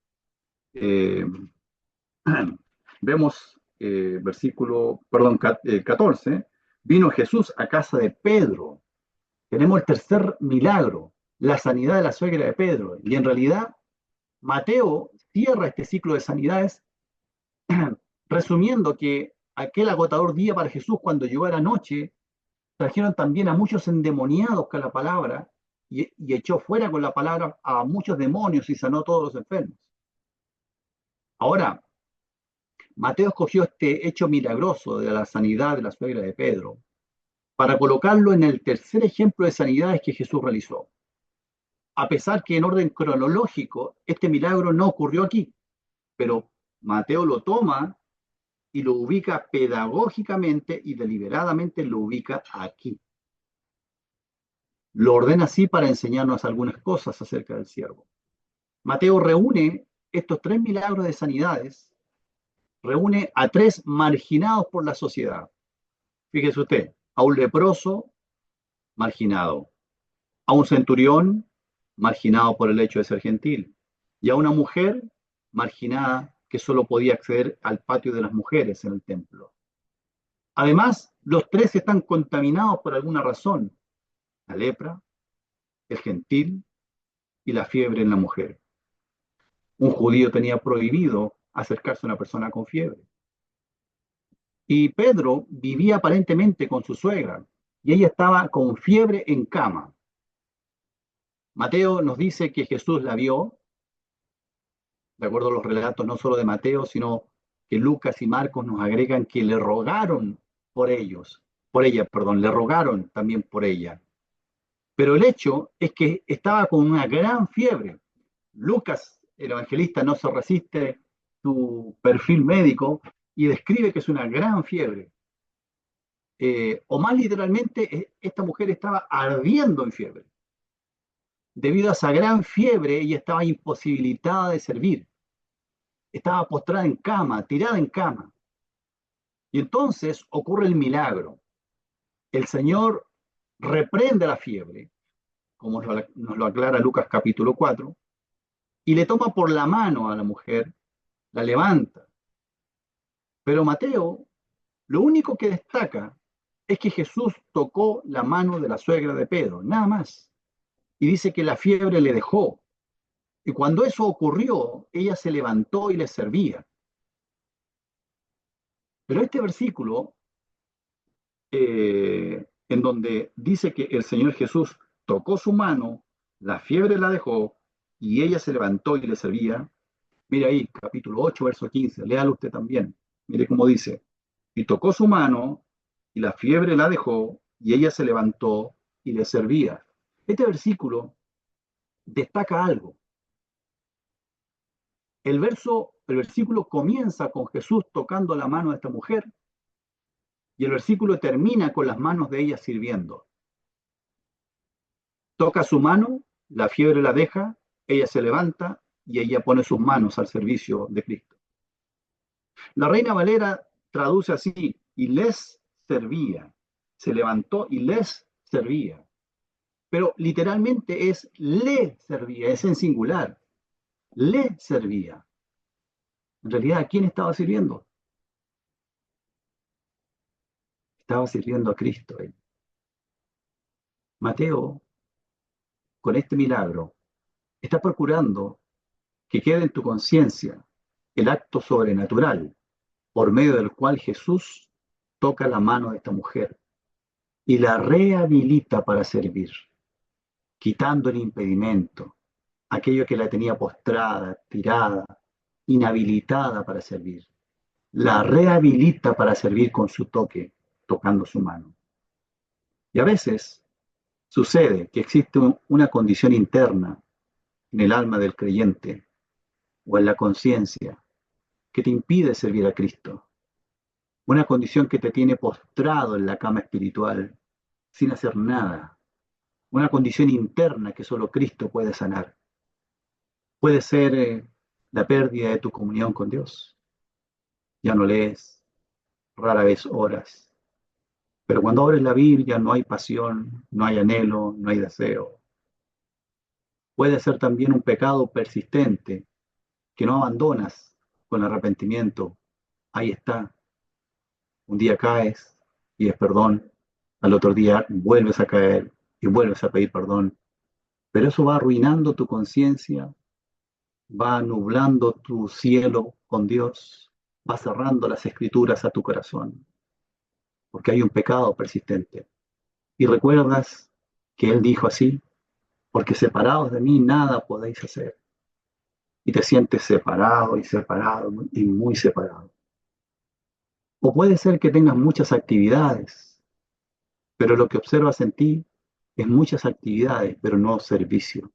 vemos versículo 14, vino Jesús a casa de Pedro. Tenemos el tercer milagro, la sanidad de la suegra de Pedro. Y en realidad, Mateo cierra este ciclo de sanidades resumiendo que aquel agotador día para Jesús, cuando llegó a la noche, trajeron también a muchos endemoniados con la palabra y echó fuera con la palabra a muchos demonios y sanó a todos los enfermos. Ahora, Mateo escogió este hecho milagroso de la sanidad de la suegra de Pedro para colocarlo en el tercer ejemplo de sanidades que Jesús realizó. A pesar que en orden cronológico este milagro no ocurrió aquí, pero Mateo lo toma y lo ubica pedagógicamente y deliberadamente lo ubica aquí. Lo ordena así para enseñarnos algunas cosas acerca del siervo. Mateo reúne estos tres milagros de sanidades, reúne a tres marginados por la sociedad. Fíjese usted, a un leproso, marginado, a un centurión, marginado por el hecho de ser gentil, y a una mujer, marginada, que solo podía acceder al patio de las mujeres en el templo. Además, los tres están contaminados por alguna razón: la lepra, el gentil y la fiebre en la mujer. Un judío tenía prohibido acercarse a una persona con fiebre. Y Pedro vivía aparentemente con su suegra y ella estaba con fiebre en cama. Mateo nos dice que Jesús la vio, de acuerdo a los relatos no solo de Mateo, sino que Lucas y Marcos nos agregan que le rogaron por ella, le rogaron también por ella. Pero el hecho es que estaba con una gran fiebre. Lucas, el evangelista, no se resiste su perfil médico y describe que es una gran fiebre. O más literalmente, esta mujer estaba ardiendo en fiebre. Debido a esa gran fiebre, ella estaba imposibilitada de servir. Estaba postrada en cama, tirada en cama. Y entonces ocurre el milagro. El Señor reprende la fiebre, como nos lo aclara Lucas capítulo 4, y le toma por la mano a la mujer, la levanta. Pero Mateo, lo único que destaca es que Jesús tocó la mano de la suegra de Pedro, nada más. Y dice que la fiebre le dejó. Y cuando eso ocurrió, ella se levantó y le servía. Pero este versículo, en donde dice que el Señor Jesús tocó su mano, la fiebre la dejó y ella se levantó y le servía. Mire ahí, capítulo 8, verso 15, léalo usted también. Mire cómo dice: y tocó su mano, y la fiebre la dejó, y ella se levantó y le servía. Este versículo destaca algo. El versículo comienza con Jesús tocando la mano de esta mujer, y el versículo termina con las manos de ella sirviendo. Toca su mano, la fiebre la deja, ella se levanta y ella pone sus manos al servicio de Cristo. La Reina Valera traduce así: y les servía. Se levantó y les servía. Pero literalmente es le servía, es en singular. Le servía. En realidad, ¿a quién estaba sirviendo? Estaba sirviendo a Cristo. Mateo, con este milagro, está procurando que quede en tu conciencia el acto sobrenatural por medio del cual Jesús toca la mano de esta mujer y la rehabilita para servir, quitando el impedimento, aquello que la tenía postrada, tirada, inhabilitada para servir. La rehabilita para servir con su toque, tocando su mano. Y a veces sucede que existe una condición interna en el alma del creyente o en la conciencia que te impide servir a Cristo. Una condición que te tiene postrado en la cama espiritual, sin hacer nada. Una condición interna que solo Cristo puede sanar. Puede ser la pérdida de tu comunión con Dios. Ya no lees, rara vez oras. Pero cuando abres la Biblia no hay pasión, no hay anhelo, no hay deseo. Puede ser también un pecado persistente que no abandonas con arrepentimiento. Ahí está. Un día caes, pides perdón, al otro día vuelves a caer y vuelves a pedir perdón. Pero eso va arruinando tu conciencia, va nublando tu cielo con Dios, va cerrando las escrituras a tu corazón, porque hay un pecado persistente. Y recuerdas que Él dijo así: porque separados de mí nada podéis hacer. Y te sientes separado y separado y muy separado. O puede ser que tengas muchas actividades, pero lo que observas en ti es muchas actividades, pero no servicio.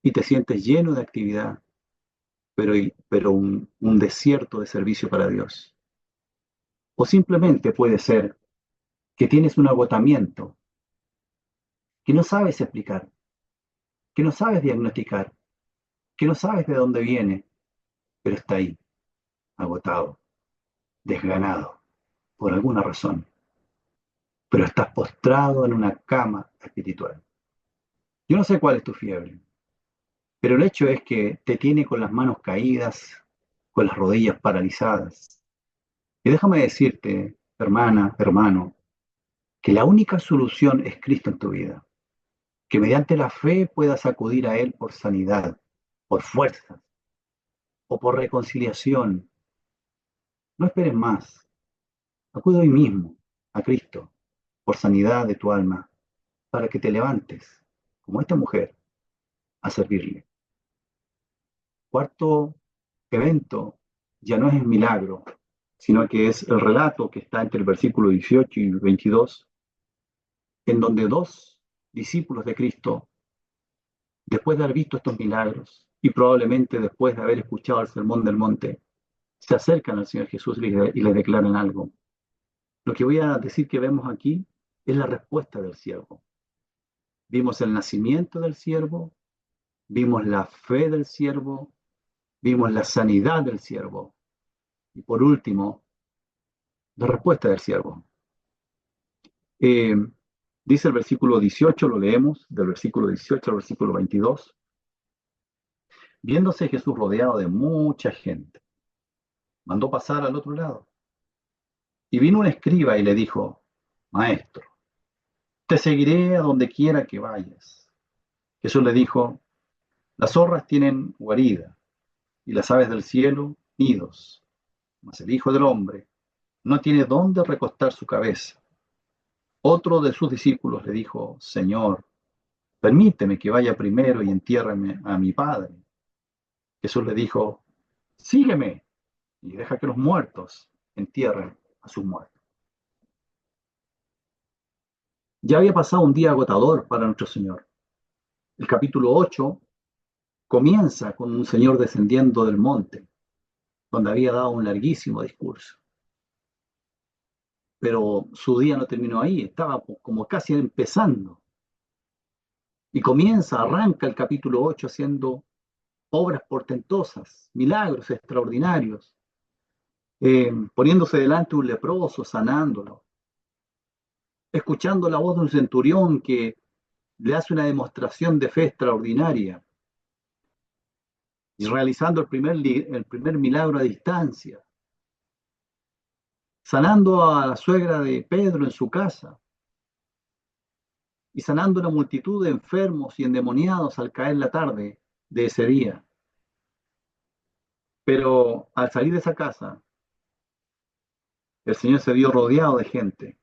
Y te sientes lleno de actividad, pero un desierto de servicio para Dios. O simplemente puede ser que tienes un agotamiento que no sabes explicar, que no sabes diagnosticar, que no sabes de dónde viene, pero está ahí, agotado, desganado, por alguna razón. Pero estás postrado en una cama espiritual. Yo no sé cuál es tu fiebre, pero el hecho es que te tiene con las manos caídas, con las rodillas paralizadas. Y déjame decirte, hermana, hermano, que la única solución es Cristo en tu vida, que mediante la fe puedas acudir a Él por sanidad, por fuerza o por reconciliación. No esperes más, acude hoy mismo a Cristo por sanidad de tu alma, para que te levantes, como esta mujer, a servirle. Cuarto evento ya no es el milagro, sino que es el relato que está entre el versículo 18 y 22, en donde dos discípulos de Cristo, después de haber visto estos milagros y probablemente después de haber escuchado el sermón del monte, se acercan al Señor Jesús y le declaran algo. Lo que voy a decir que vemos aquí es la respuesta del siervo. Vimos el nacimiento del siervo, vimos la fe del siervo, vimos la sanidad del siervo y por último, la respuesta del siervo. Eh, Dice el versículo 18, lo leemos, del versículo 18 al versículo 22. Viéndose Jesús rodeado de mucha gente, mandó pasar al otro lado. Y vino un escriba y le dijo: Maestro, te seguiré a donde quiera que vayas. Jesús le dijo: las zorras tienen guarida y las aves del cielo nidos, mas el Hijo del Hombre no tiene dónde recostar su cabeza. Otro de sus discípulos le dijo: Señor, permíteme que vaya primero y entiérreme a mi padre. Jesús le dijo: sígueme y deja que los muertos entierren a sus muertos. Ya había pasado un día agotador para nuestro Señor. El capítulo 8 comienza con un Señor descendiendo del monte, donde había dado un larguísimo discurso. Pero su día no terminó ahí, estaba como casi empezando. Y arranca el capítulo 8 haciendo obras portentosas, milagros extraordinarios, poniéndose delante un leproso, sanándolo, escuchando la voz de un centurión que le hace una demostración de fe extraordinaria y realizando el primer milagro a distancia, sanando a la suegra de Pedro en su casa y sanando una multitud de enfermos y endemoniados al caer la tarde de ese día. Pero al salir de esa casa, el Señor se vio rodeado de gente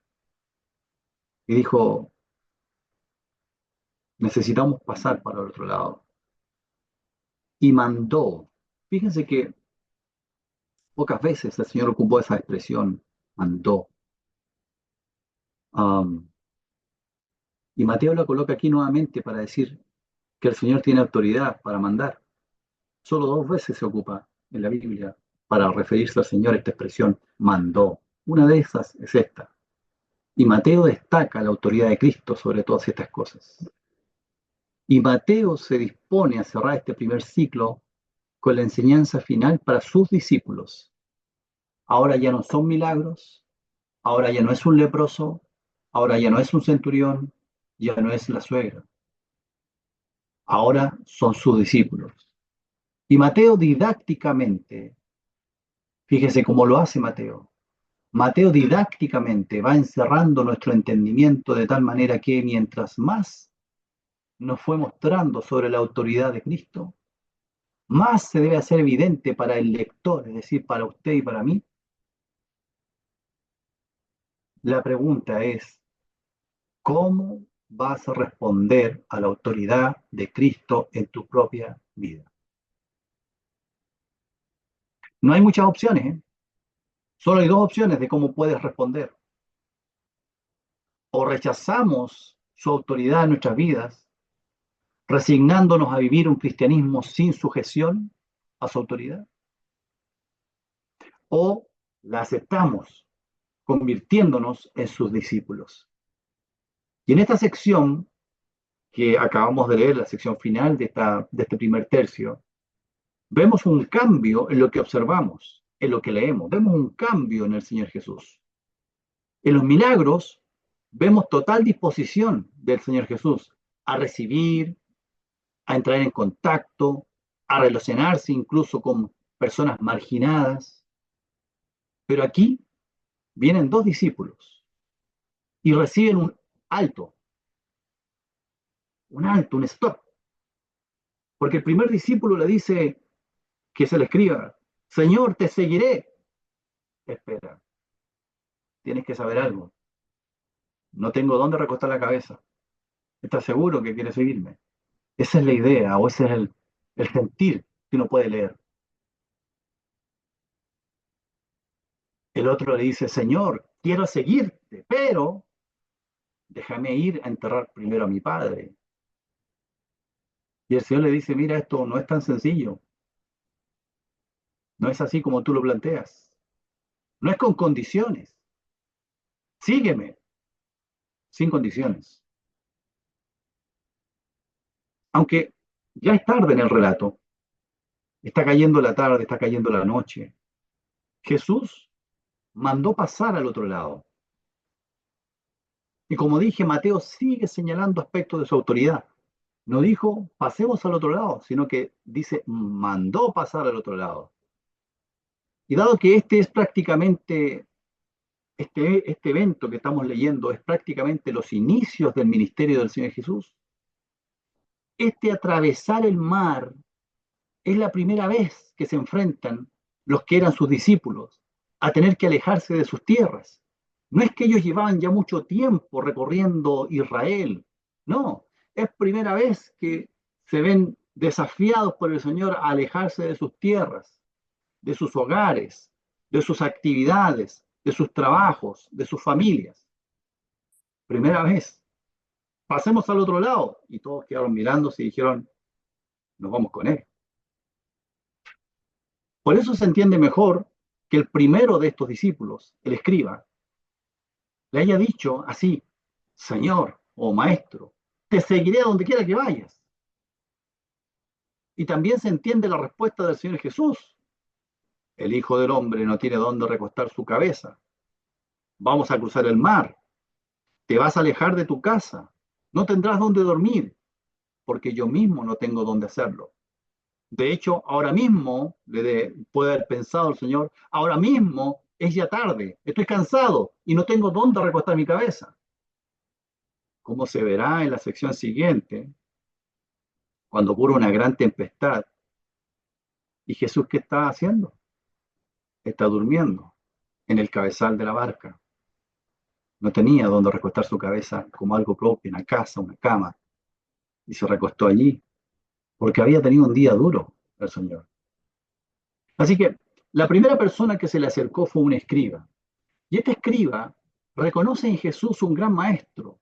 y dijo, necesitamos pasar para el otro lado. Y mandó. Fíjense que pocas veces el Señor ocupó esa expresión, mandó. Um, y Mateo la coloca aquí nuevamente para decir que el Señor tiene autoridad para mandar. Solo 2 veces se ocupa en la Biblia para referirse al Señor esta expresión, mandó. Una de esas es esta. Y Mateo destaca la autoridad de Cristo sobre todas estas cosas. Y Mateo se dispone a cerrar este primer ciclo con la enseñanza final para sus discípulos. Ahora ya no son milagros, ahora ya no es un leproso, ahora ya no es un centurión, ya no es la suegra. Ahora son sus discípulos. Y Mateo didácticamente, fíjese cómo lo hace Mateo. Mateo didácticamente va encerrando nuestro entendimiento de tal manera que mientras más nos fue mostrando sobre la autoridad de Cristo, más se debe hacer evidente para el lector, es decir, para usted y para mí. La pregunta es, ¿cómo vas a responder a la autoridad de Cristo en tu propia vida? No hay muchas opciones, ¿eh? Solo hay 2 opciones de cómo puedes responder. O rechazamos su autoridad en nuestras vidas, resignándonos a vivir un cristianismo sin sujeción a su autoridad, o la aceptamos, convirtiéndonos en sus discípulos. Y en esta sección que acabamos de leer, la sección final de este primer tercio, vemos un cambio en lo que observamos, en lo que leemos. Vemos un cambio en el Señor Jesús. En los milagros vemos total disposición del Señor Jesús a recibir, a entrar en contacto, a relacionarse incluso con personas marginadas. Pero aquí vienen 2 discípulos y reciben alto, un stop. Porque el primer discípulo le dice que se le escriba, Señor, te seguiré. Espera, tienes que saber algo. No tengo dónde recostar la cabeza. ¿Estás seguro que quieres seguirme? Esa es la idea o ese es el sentir que uno puede leer. El otro le dice, Señor, quiero seguirte, pero déjame ir a enterrar primero a mi padre. Y el Señor le dice, mira, esto no es tan sencillo. No es así como tú lo planteas. No es con condiciones. Sígueme, sin condiciones. Aunque ya es tarde en el relato. Está cayendo la tarde, está cayendo la noche. Jesús mandó pasar al otro lado. Y como dije, Mateo sigue señalando aspectos de su autoridad. No dijo, pasemos al otro lado, sino que dice, mandó pasar al otro lado. Y dado que este es prácticamente, este evento que estamos leyendo es prácticamente los inicios del ministerio del Señor Jesús, este atravesar el mar es la primera vez que se enfrentan los que eran sus discípulos a tener que alejarse de sus tierras. No es que ellos llevaban ya mucho tiempo recorriendo Israel, no, es primera vez que se ven desafiados por el Señor a alejarse de sus tierras, de sus hogares, de sus actividades, de sus trabajos, de sus familias. Primera vez. Pasemos al otro lado. Y todos quedaron mirándose y dijeron, nos vamos con él. Por eso se entiende mejor que el primero de estos discípulos, el escriba, le haya dicho así, Señor o Maestro, te seguiré a donde quiera que vayas. Y también se entiende la respuesta del Señor Jesús. El Hijo del Hombre no tiene dónde recostar su cabeza. Vamos a cruzar el mar. Te vas a alejar de tu casa. No tendrás dónde dormir, porque yo mismo no tengo dónde hacerlo. De hecho, ahora mismo, puede haber pensado el Señor, ahora mismo es ya tarde, estoy cansado y no tengo dónde recostar mi cabeza. Como se verá en la sección siguiente, cuando ocurre una gran tempestad, ¿y Jesús qué está haciendo? Está durmiendo en el cabezal de la barca. No tenía dónde recostar su cabeza como algo propio, una casa, una cama, y se recostó allí, porque había tenido un día duro el Señor. Así que la primera persona que se le acercó fue un escriba. Y este escriba reconoce en Jesús un gran maestro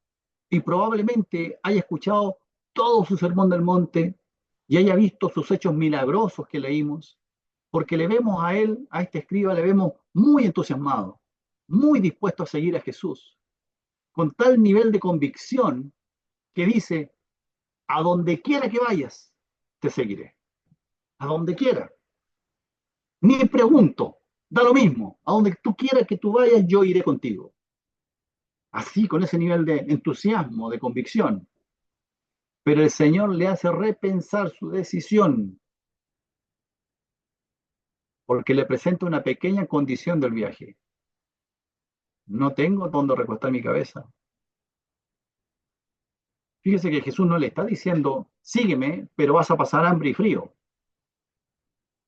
y probablemente haya escuchado todo su sermón del monte y haya visto sus hechos milagrosos que leímos, porque le vemos a él, a este escriba, le vemos muy entusiasmado, muy dispuesto a seguir a Jesús, con tal nivel de convicción que dice, a donde quiera que vayas, te seguiré, a donde quiera. Ni pregunto, da lo mismo, a donde tú quieras que tú vayas, yo iré contigo. Así, con ese nivel de entusiasmo, de convicción. Pero el Señor le hace repensar su decisión, porque le presenta una pequeña condición del viaje. No tengo donde recostar mi cabeza. Fíjese que Jesús no le está diciendo, sígueme, pero vas a pasar hambre y frío.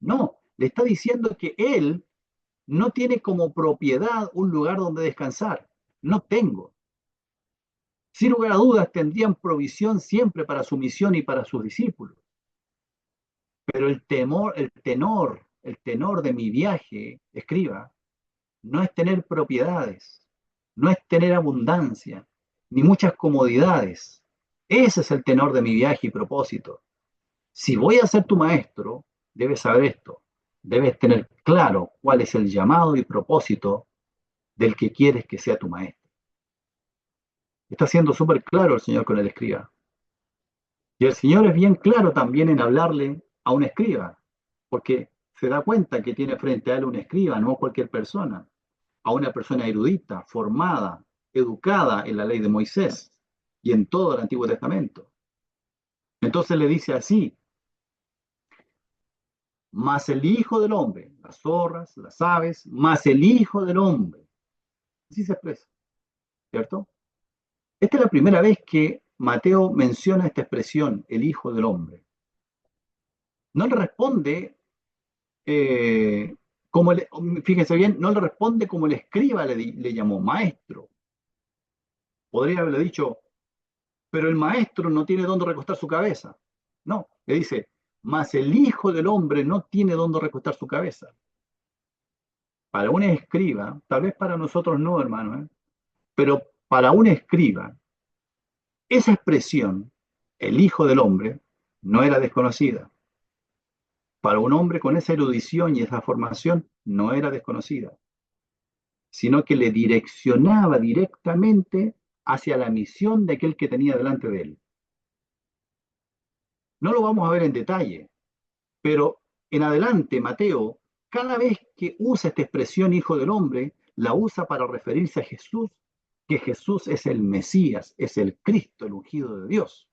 No, le está diciendo que Él no tiene como propiedad un lugar donde descansar. No tengo. Sin lugar a dudas, tendrían provisión siempre para su misión y para sus discípulos. Pero el tenor de mi viaje, escriba, no es tener propiedades, no es tener abundancia, ni muchas comodidades. Ese es el tenor de mi viaje y propósito. Si voy a ser tu maestro, debes saber esto. Debes tener claro cuál es el llamado y propósito del que quieres que sea tu maestro. Está siendo súper claro el Señor con el escriba. Y el Señor es bien claro también en hablarle a un escriba, porque se da cuenta que tiene frente a él un escriba, no cualquier persona, a una persona erudita, formada, educada en la ley de Moisés y en todo el Antiguo Testamento. Entonces le dice así, más el Hijo del Hombre, las zorras, las aves, más el Hijo del Hombre. Así se expresa, ¿cierto? Esta es la primera vez que Mateo menciona esta expresión, el Hijo del Hombre. No le responde eh, fíjense bien, no le responde como el escriba le llamó maestro. Podría haberle dicho, pero el maestro no tiene dónde recostar su cabeza. No, le dice, mas el Hijo del Hombre no tiene dónde recostar su cabeza. Para un escriba, tal vez para nosotros no, hermano, pero para un escriba, esa expresión, el Hijo del Hombre, no era desconocida. Para un hombre con esa erudición y esa formación, no era desconocida, sino que le direccionaba directamente hacia la misión de aquel que tenía delante de él. No lo vamos a ver en detalle, pero en adelante Mateo, cada vez que usa esta expresión Hijo del Hombre, la usa para referirse a Jesús, que Jesús es el Mesías, es el Cristo, el ungido de Dios.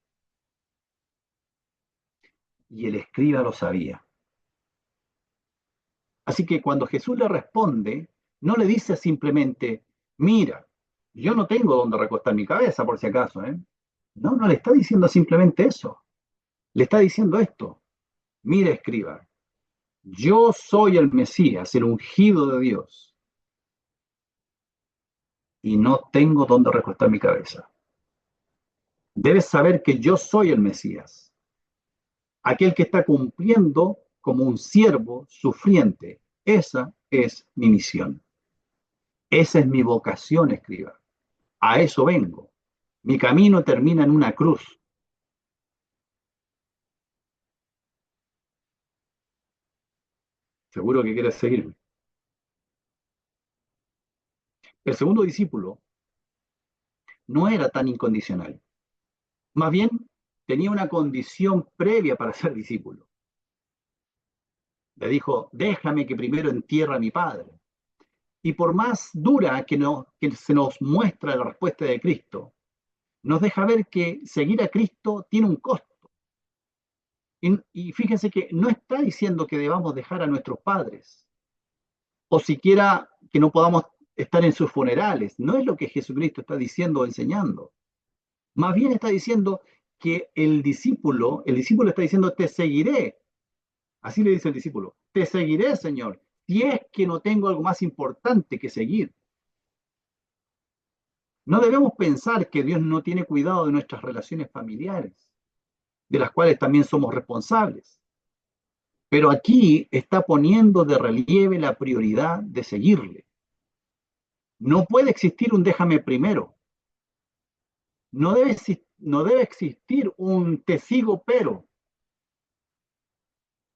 Y el escriba lo sabía. Así que cuando Jesús le responde, no le dice simplemente, mira, yo no tengo donde recostar mi cabeza por si acaso, ¿eh? No, no le está diciendo simplemente eso. Le está diciendo esto. Mira, escriba, yo soy el Mesías, el ungido de Dios, y no tengo donde recostar mi cabeza. Debes saber que yo soy el Mesías, aquel que está cumpliendo como un siervo sufriente. Esa es mi misión. Esa es mi vocación, escriba. A eso vengo. Mi camino termina en una cruz. Seguro que quieres seguirme. El segundo discípulo no era tan incondicional. Más bien, tenía una condición previa para ser discípulo. Le dijo, déjame que primero entierre a mi padre. Y por más dura que se nos muestra la respuesta de Cristo, nos deja ver que seguir a Cristo tiene un costo. Y fíjense que no está diciendo que debamos dejar a nuestros padres, o siquiera que no podamos estar en sus funerales. No es lo que Jesucristo está diciendo o enseñando. Más bien está diciendo que el discípulo está diciendo, te seguiré. Así le dice el discípulo, te seguiré, Señor, si es que no tengo algo más importante que seguir. No debemos pensar que Dios no tiene cuidado de nuestras relaciones familiares, de las cuales también somos responsables. Pero aquí está poniendo de relieve la prioridad de seguirle. No puede existir un déjame primero. No debe existir un te sigo pero.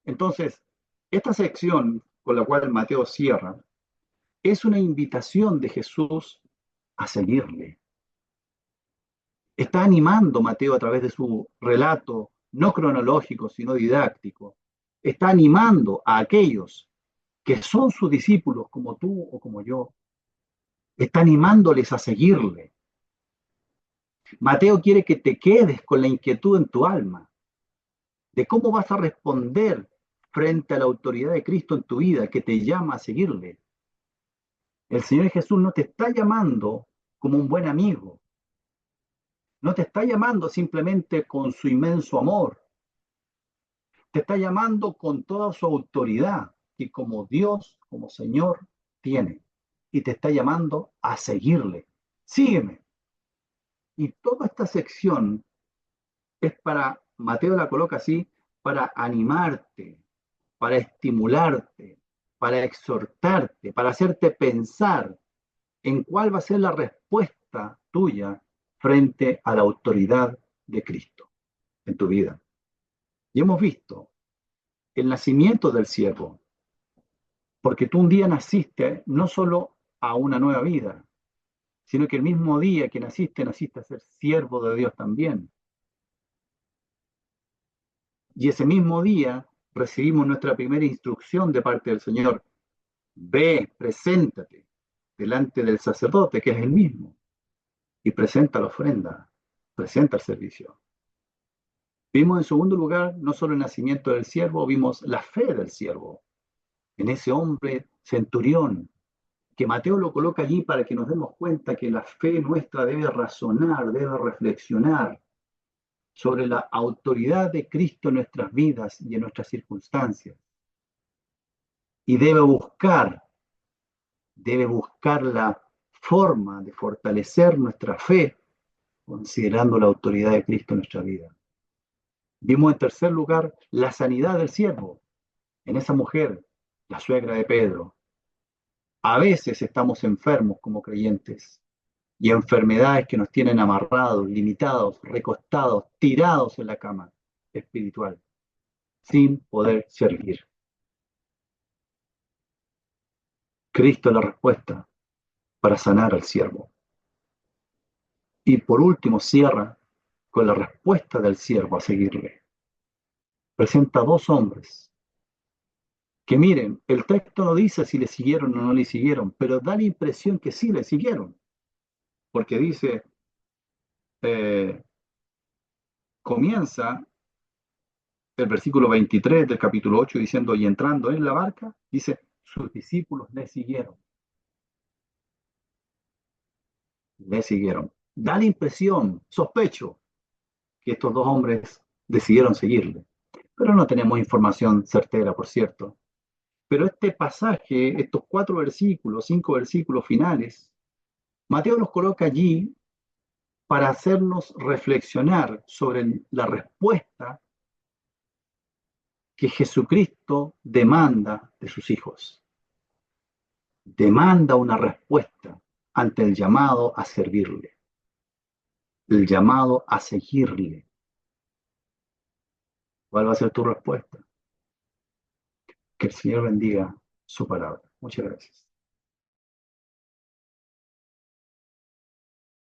Entonces, esta sección con la cual Mateo cierra es una invitación de Jesús a seguirle. Está animando Mateo a través de su relato, no cronológico, sino didáctico. Está animando a aquellos que son sus discípulos, como tú o como yo. Está animándoles a seguirle. Mateo quiere que te quedes con la inquietud en tu alma de cómo vas a responder frente a la autoridad de Cristo en tu vida que te llama a seguirle. El Señor Jesús no te está llamando como un buen amigo, no te está llamando simplemente con su inmenso amor, te está llamando con toda su autoridad que como Dios, como Señor, tiene. Y te está llamando a seguirle. Sígueme. Y toda esta sección es para, Mateo la coloca así, para animarte, para estimularte, para exhortarte, para hacerte pensar en cuál va a ser la respuesta tuya frente a la autoridad de Cristo en tu vida. Y hemos visto el nacimiento del siervo, porque tú un día naciste no solo a una nueva vida, sino que el mismo día que naciste, naciste a ser siervo de Dios también. Y ese mismo día recibimos nuestra primera instrucción de parte del Señor. Ve, preséntate delante del sacerdote, que es el mismo, y presenta la ofrenda, presenta el servicio. Vimos en segundo lugar no solo el nacimiento del siervo, vimos la fe del siervo, en ese hombre centurión, que Mateo lo coloca allí para que nos demos cuenta que la fe nuestra debe razonar, debe reflexionar sobre la autoridad de Cristo en nuestras vidas y en nuestras circunstancias. Y debe buscar la forma de fortalecer nuestra fe considerando la autoridad de Cristo en nuestra vida. Vimos en tercer lugar la sanidad del siervo, en esa mujer, la suegra de Pedro. A veces estamos enfermos como creyentes y enfermedades que nos tienen amarrados, limitados, recostados, tirados en la cama espiritual, sin poder servir. Cristo es la respuesta para sanar al siervo. Y por último cierra con la respuesta del siervo a seguirle. Presenta dos hombres que miren, el texto no dice si le siguieron o no le siguieron, pero da la impresión que sí le siguieron, porque dice, eh, comienza el versículo 23 del capítulo 8 diciendo, y entrando en la barca, dice, sus discípulos le siguieron, le siguieron. Da la impresión, sospecho, que estos dos hombres decidieron seguirle, pero no tenemos información certera, por cierto. Pero este pasaje, estos 4 versículos, 5 versículos finales, Mateo los coloca allí para hacernos reflexionar sobre la respuesta que Jesucristo demanda de sus hijos. demanda una respuesta ante el llamado a servirle, el llamado a seguirle. ¿Cuál va a ser tu respuesta? Que el Señor bendiga su palabra. Muchas gracias.